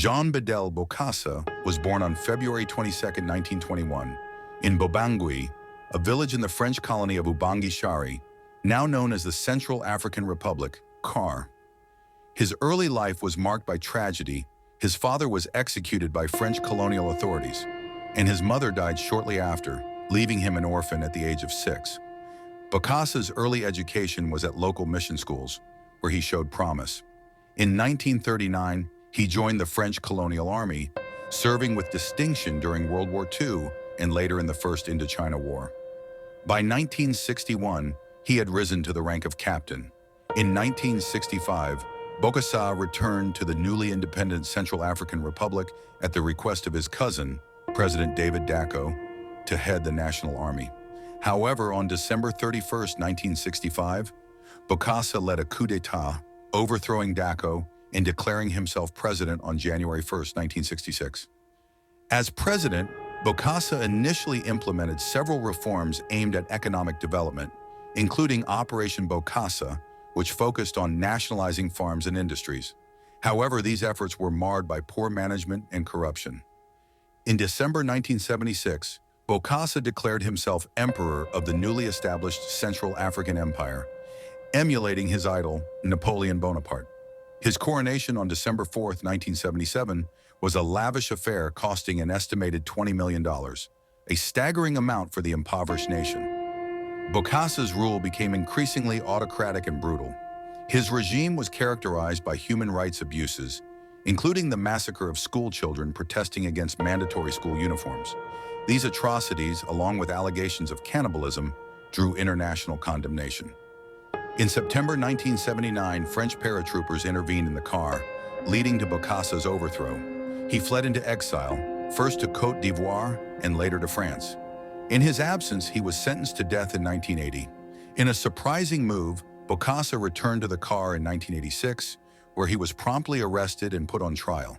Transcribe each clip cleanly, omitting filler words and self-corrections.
Jean-Bedel Bokassa was born on February 22, 1921, in Bobangui, a village in the French colony of Ubangui-Chari, now known as the Central African Republic, CAR. His early life was marked by tragedy. His father was executed by French colonial authorities, and his mother died shortly after, leaving him an orphan at the age of 6. Bokassa's early education was at local mission schools, where he showed promise. In 1939, he joined the French colonial army, serving with distinction during World War II and later in the First Indochina War. By 1961, he had risen to the rank of captain. In 1965, Bokassa returned to the newly independent Central African Republic at the request of his cousin, President David Dacko, to head the National Army. However, on December 31, 1965, Bokassa led a coup d'etat, overthrowing Dacko and declaring himself president on January 1, 1966. As president, Bokassa initially implemented several reforms aimed at economic development, including Operation Bokassa, which focused on nationalizing farms and industries. However, these efforts were marred by poor management and corruption. In December 1976, Bokassa declared himself emperor of the newly established Central African Empire, emulating his idol, Napoleon Bonaparte. His coronation on December 4, 1977, was a lavish affair costing an estimated $20 million, a staggering amount for the impoverished nation. Bokassa's rule became increasingly autocratic and brutal. His regime was characterized by human rights abuses, including the massacre of school children protesting against mandatory school uniforms. These atrocities, along with allegations of cannibalism, drew international condemnation. In September 1979, French paratroopers intervened in the CAR, leading to Bokassa's overthrow. He fled into exile, first to Côte d'Ivoire and later to France. In his absence, he was sentenced to death in 1980. In a surprising move, Bokassa returned to the CAR in 1986, where he was promptly arrested and put on trial.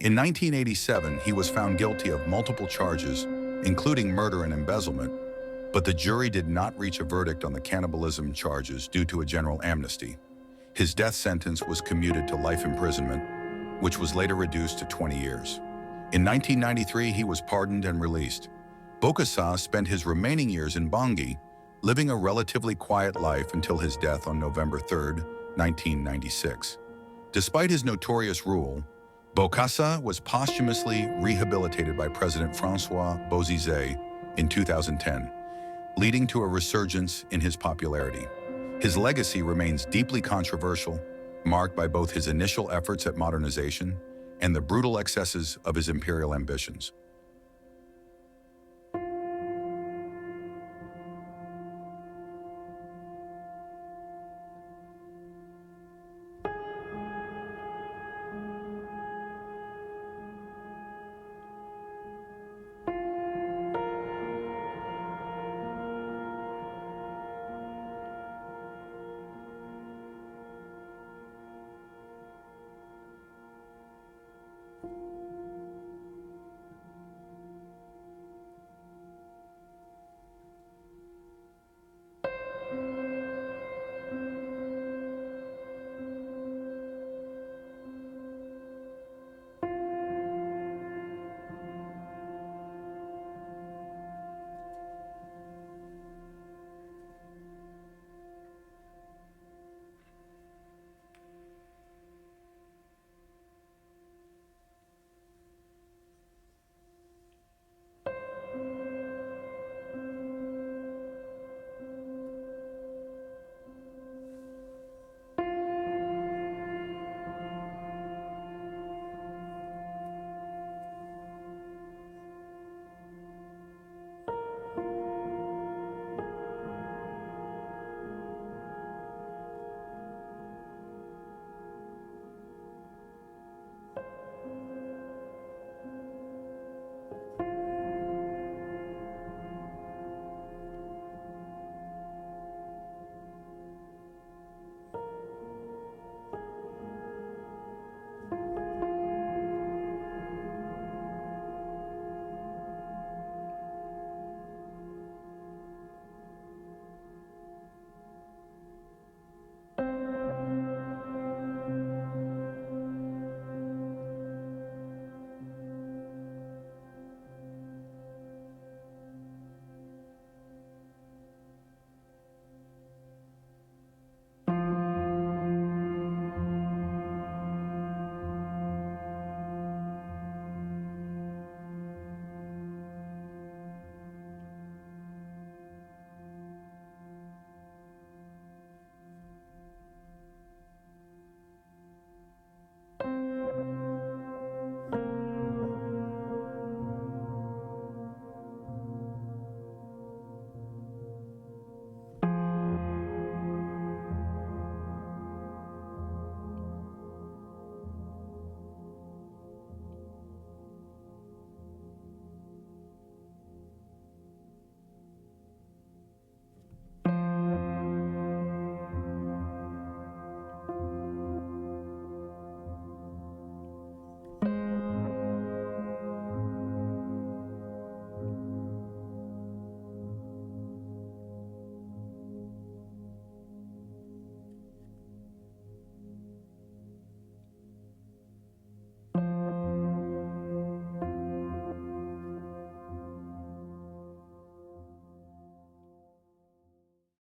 In 1987, he was found guilty of multiple charges, including murder and embezzlement, but the jury did not reach a verdict on the cannibalism charges due to a general amnesty. His death sentence was commuted to life imprisonment, which was later reduced to 20 years. In 1993, he was pardoned and released. Bokassa spent his remaining years in Bangui, living a relatively quiet life until his death on November 3, 1996. Despite his notorious rule, Bokassa was posthumously rehabilitated by President François Bozizé in 2010, leading to a resurgence in his popularity. His legacy remains deeply controversial, marked by both his initial efforts at modernization and the brutal excesses of his imperial ambitions.